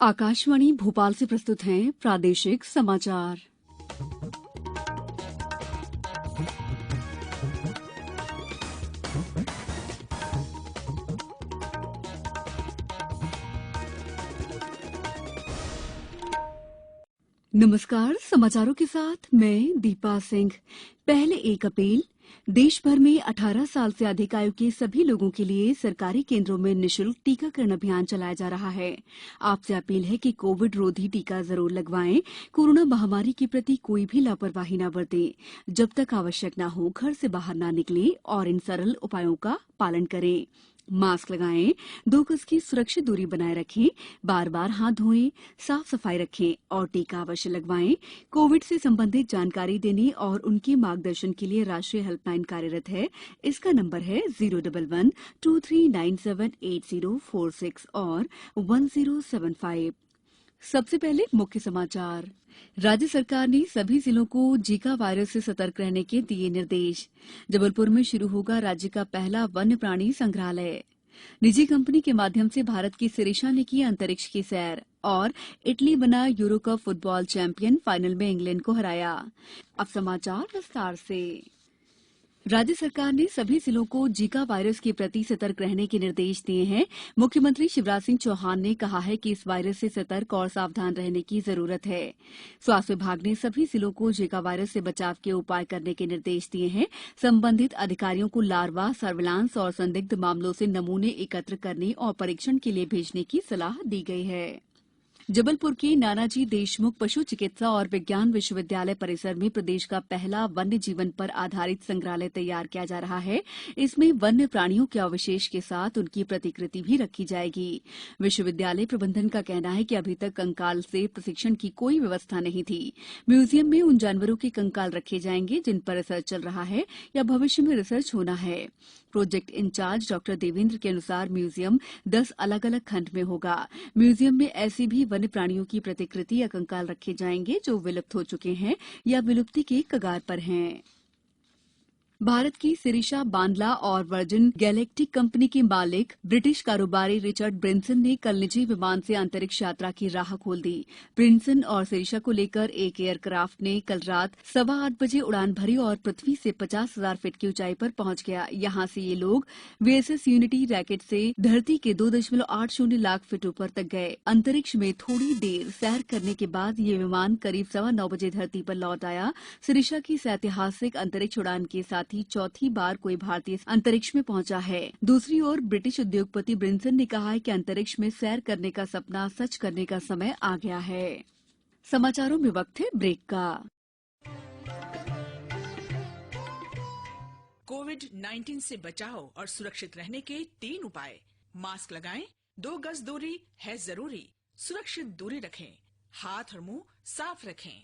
आकाशवाणी भोपाल से प्रस्तुत हैं प्रादेशिक समाचार। नमस्कार, समाचारों के साथ मैं दीपा सिंह। पहले 1 अप्रैल देश भर में 18 साल से अधिक आयु के सभी लोगों के लिए सरकारी केंद्रों में निःशुल्क टीकाकरण अभियान चलाया जा रहा है। आपसे अपील है कि कोविड रोधी टीका जरूर लगवाएं। कोरोना महामारी के प्रति कोई भी लापरवाही न बरतें। जब तक आवश्यक न हो घर से बाहर न निकलें और इन सरल उपायों का पालन करें। मास्क लगाएं, 2 गज की सुरक्षित दूरी बनाए रखें, बार-बार हाथ धोएं, साफ सफाई रखें और टीका अवश्य लगवाएं। कोविड से संबंधित जानकारी देने और उनके मार्गदर्शन के लिए राष्ट्रीय हेल्पलाइन कार्यरत है। इसका नंबर है 011-2397-8046 और 1075। सबसे पहले मुख्य समाचार। राज्य सरकार ने सभी जिलों को जीका वायरस से सतर्क रहने के दिए निर्देश। जबलपुर में शुरू होगा राज्य का पहला वन्य प्राणी संग्रहालय। निजी कंपनी के माध्यम से भारत की सिरिशा ने की अंतरिक्ष की सैर और इटली बना euro cup football champion, final में इंग्लैंड को हराया। अब समाचार विस्तार से। राज्य सरकार ने सभी जिलों को जीका वायरस के प्रति सतर्क रहने के निर्देश दिए हैं। मुख्यमंत्री शिवराज सिंह चौहान ने कहा है कि इस वायरस से सतर्क और सावधान रहने की जरूरत है। स्वास्थ्य विभाग ने सभी जिलों को जीका वायरस से बचाव के उपाय करने के निर्देश दिए हैं। संबंधित अधिकारियों को लार्वा, सर्विलांस और संदिग्ध मामलों से नमूने एकत्र करने और परीक्षण के लिए भेजने की सलाह दी गई है। जबलपुर के नानाजी देशमुख पशु चिकित्सा और विज्ञान विश्वविद्यालय परिसर में प्रदेश का पहला वन्य जीवन पर आधारित संग्रहालय तैयार किया जा रहा है। इसमें वन्य प्राणियों के अवशेष के साथ उनकी प्रतिकृति भी रखी जाएगी। विश्वविद्यालय प्रबंधन का कहना है कि अभी तक कंकाल से प्रशिक्षण की कोई व्यवस्था नहीं थी। म्यूजियम में उन जानवरों के कंकाल रखे जाएंगे जिन पर रिसर्च चल रहा है या भविष्य में रिसर्च होना है। प्रोजेक्ट इंचार्ज डॉ देवेंद्र के अनुसार म्यूजियम 10 अलग-अलग खंड में होगा। म्यूजियम में ऐसी भी वन्य प्राणियों की प्रतिकृति या कंकाल रखे जाएंगे जो विलुप्त हो चुके हैं या विलुप्ति के कगार पर हैं। भारत की सिरिशा बांडला और वर्जिन गैलेक्टिक कंपनी के मालिक ब्रिटिश कारोबारी रिचर्ड ब्रेंसन ने कल निजी विमान से अंतरिक्ष यात्रा की राह खोल दी। ब्रेंसन और सिरिशा को लेकर एक एयरक्राफ्ट ने कल रात 8:15 बजे उड़ान भरी और पृथ्वी से 50,000 फीट की ऊंचाई पर पहुंच गया। यहां से ये लोग वीएसएस यूनिटी रॉकेट से धरती के 2.80 लाख फीट ऊपर तक गए। अंतरिक्ष में थोड़ी देर सैर करने के बाद ये विमान करीब 9:15 बजे धरती पर लौट आया। सिरिशा की इस ऐतिहासिक अंतरिक्ष उड़ान के साथ ही चौथी बार कोई भारतीय अंतरिक्ष में पहुंचा है। दूसरी ओर ब्रिटिश उद्योगपति ब्रिंसन ने कहा है कि अंतरिक्ष में सैर करने का सपना सच करने का समय आ गया है। समाचारों में वक्त है ब्रेक का। कोविड-19 से बचाव और सुरक्षित रहने के 3 उपाय। मास्क लगाएं, 2 गज दूरी है जरूरी, सुरक्षित दूरी रखें, हाथ और मुंह साफ रखें।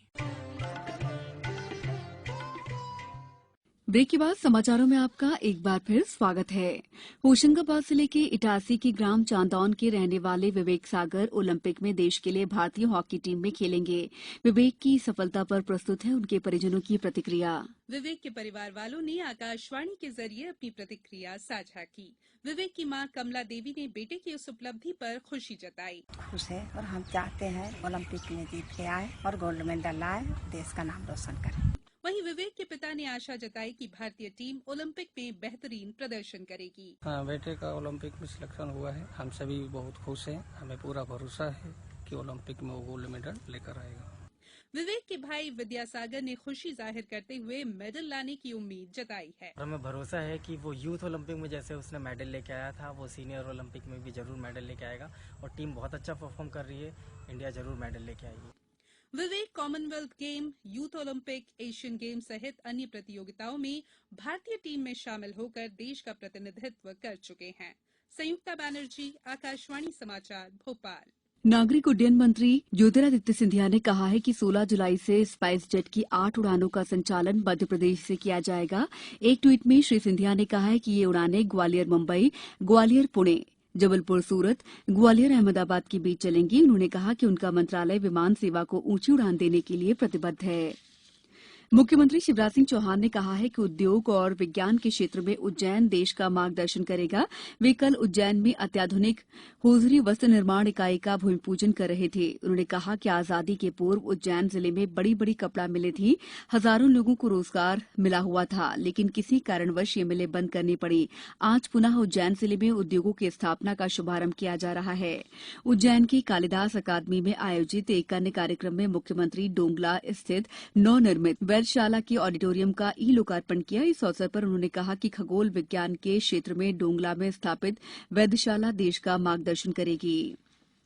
ब्रेक के बाद समाचारों में आपका एक बार फिर स्वागत है। होशंगाबाद जिले के इटारसी के ग्राम चांदौन के रहने वाले विवेक सागर ओलंपिक में देश के लिए भारतीय हॉकी टीम में खेलेंगे। विवेक की सफलता पर प्रस्तुत है उनके परिजनों की प्रतिक्रिया। विवेक के परिवार वालों ने आकाशवाणी के जरिए अपनी प्रतिक्रिया साझा की। विवेक की मां कमला देवी ने बेटे की उस उपलब्धि पर खुशी जताई। खुश है और हम चाहते हैं ओलंपिक में जीत के आए और गोल्ड मेडल लाए, देश का नाम रोशन करें। वहीं विवेक के पिता ने आशा जताई कि भारतीय टीम ओलंपिक में बेहतरीन प्रदर्शन करेगी। हाँ, बेटे का ओलंपिक में सिलेक्शन हुआ है। हम सभी बहुत खुश हैं। हमें पूरा भरोसा है कि ओलंपिक में वो गोल्ड मेडल लेकर आएगा। विवेक के भाई विद्यासागर ने खुशी जाहिर करते हुए मेडल लाने की उम्मीद जताई है। हमें भरोसा है कि वो यूथ ओलंपिक में जैसे उसने मेडल लेके आया था, वो सीनियर ओलंपिक में भी जरूर मेडल लेके आएगा और टीम बहुत अच्छा परफॉर्म कर रही है। इंडिया जरूर मेडल लेके आएगी। Vivek Commonwealth game, youth Olympic, Asian game सहित अन्य प्रतियोगिताओं में भारतीय टीम में शामिल होकर देश का प्रतिनिधित्व कर चुके हैं। संयुक्ता बनर्जी, आकाशवाणी समाचार, भोपाल। नागरिक उड्डयन मंत्री ज्योतिरादित्य सिंधिया ने कहा है कि 16 जुलाई से स्पाइस जेट की 8 उड़ानों का संचालन मध्य प्रदेश से किया जाएगा। एक ट्वीट में श्री सिंधिया ने कहा है कि ये उड़ानें ग्वालियर मुंबई, ग्वालियर पुणे, जबलपुर सूरत, ग्वालियर अहमदाबाद के बीच चलेंगी। उन्होंने कहा कि उनका मंत्रालय विमान सेवा को ऊंची उड़ान देने के लिए प्रतिबद्ध है। मुख्यमंत्री शिवराज सिंह चौहान ने कहा है कि उद्योग और विज्ञान के क्षेत्र में उज्जैन देश का मार्गदर्शन करेगा। वे कल उज्जैन में अत्याधुनिक होजरी वस्त्र निर्माण इकाई का भूमि पूजन कर रहे थे। उन्होंने कहा कि आजादी के पूर्व उज्जैन जिले में बड़ी बड़ी कपड़ा मिलें थी, हजारों लोगों को रोजगार मिला हुआ था, लेकिन किसी कारणवश ये मिलें बंद करनी पड़ी। आज पुनः उज्जैन जिले में उद्योगों की स्थापना का शुभारंभ किया जा रहा है। उज्जैन की कालिदास अकादमी में आयोजित एक अन्य कार्यक्रम में मुख्यमंत्री डोंगला स्थित नवनिर्मित वेधशाला के ऑडिटोरियम का ई लोकार्पण किया। इस अवसर पर उन्होंने कहा कि खगोल विज्ञान के क्षेत्र में डोंगला में स्थापित वेधशाला देश का मार्गदर्शन करेगी।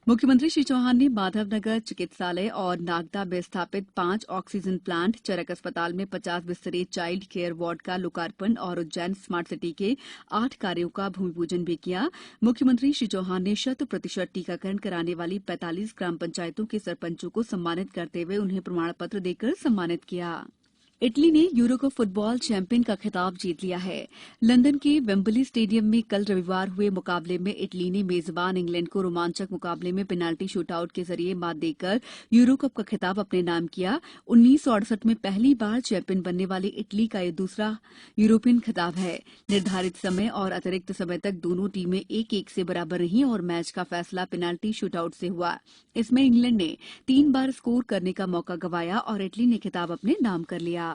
मुख्यमंत्री श्री चौहान ने माधवनगर चिकित्सालय और नागदा में स्थापित 5 ऑक्सीजन प्लांट, चरक अस्पताल में 50 बिस्तरे चाइल्ड केयर वार्ड का लोकार्पण और उज्जैन स्मार्ट सिटी के 8 कार्यों का भूमि पूजन भी किया। मुख्यमंत्री श्री चौहान ने 100% टीकाकरण कराने वाली 45 ग्राम पंचायतों के सरपंचों को सम्मानित करते हुए उन्हें प्रमाण पत्र देकर सम्मानित किया। इटली ने यूरो कप फुटबॉल चैंपियन का खिताब जीत लिया है। लंदन के वेम्बली स्टेडियम में कल रविवार हुए मुकाबले में इटली ने मेजबान इंग्लैंड को रोमांचक मुकाबले में पेनाल्टी शूटआउट के जरिए मात देकर यूरो कप का खिताब अपने नाम किया। 1968 में पहली बार चैंपियन बनने वाली इटली का यह दूसरा यूरोपियन खिताब है। निर्धारित समय और अतिरिक्त समय तक दोनों टीमें 1-1 से बराबर रहीं और मैच का फैसला पेनाल्टी शूटआउट से हुआ। इसमें इंग्लैंड ने 3 बार स्कोर करने का मौका गंवाया और इटली ने खिताब अपने नाम कर लिया।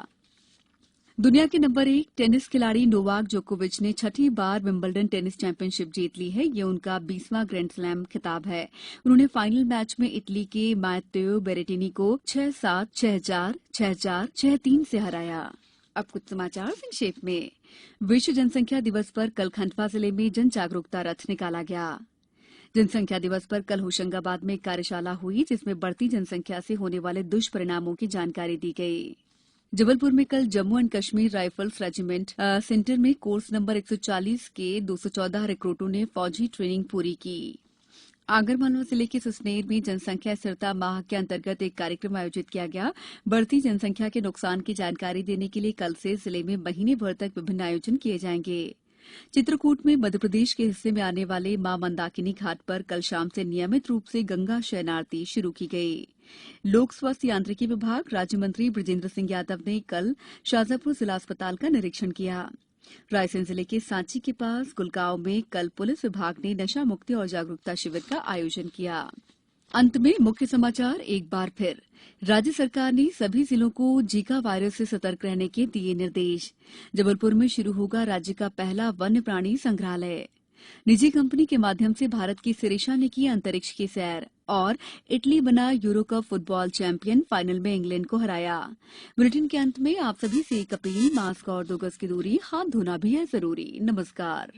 दुनिया के नंबर 1 टेनिस खिलाड़ी नोवाक जोकोविच ने 6ठी बार विंबलडन टेनिस चैंपियनशिप जीत ली है। ये उनका 20वां ग्रैंड स्लैम खिताब है। उन्होंने फाइनल मैच में इटली के मैत्तेओ बेरेटिनी को 6-7, 6-4, 6-4, 6-3 से हराया। अब कुछ समाचार संक्षेप में। विश्व जनसंख्या दिवस पर कल खंडवा जिले में जन जागरूकता रथ निकाला गया। जनसंख्या दिवस पर कल होशंगाबाद में एक कार्यशाला हुई, जिसमें बढ़ती जनसंख्या से होने वाले दुष्परिणामों की जानकारी दी गई। जबलपुर में कल Jammu and Kashmir rifles regiment centre में कोर्स नंबर 140 के 214 रिक्रूटों ने फौजी ट्रेनिंग पूरी की। आगरमालवा जिले के सुसनेर में जनसंख्या स्थिरता माह के अंतर्गत एक कार्यक्रम आयोजित किया गया। बढ़ती जनसंख्या के नुकसान की जानकारी देने के लिए कल से जिले में महीने भर तक विभिन्न आयोजन किए जाएंगे। चित्रकूट में मध्यप्रदेश के हिस्से में आने वाले मां मंदाकिनी घाट पर कल शाम से नियमित रूप से गंगा शयन आरती शुरू की गई। लोक स्वास्थ्य यांत्रिकी विभाग राज्य मंत्री बृजेंद्र सिंह यादव ने कल शाजापुर जिला अस्पताल का निरीक्षण किया। रायसेन जिले के सांची के पास गुलगांव में कल पुलिस विभाग ने नशा मुक्ति और जागरूकता शिविर का आयोजन किया। अंत में मुख्य समाचार एक बार फिर। राज्य सरकार ने सभी जिलों को जीका वायरस से सतर्क रहने के दिए निर्देश। जबलपुर में शुरू होगा राज्य का पहला वन्य प्राणी संग्रहालय। निजी कंपनी के माध्यम से भारत की सिरिशा ने की अंतरिक्ष की सैर। और इटली बना euro cup football champion, final में इंग्लैंड को हराया। बुलेटिन के अंत में आप सभी से एक अपील, मास्क और 2 गज की दूरी, हाथ धोना भी है जरूरी। नमस्कार।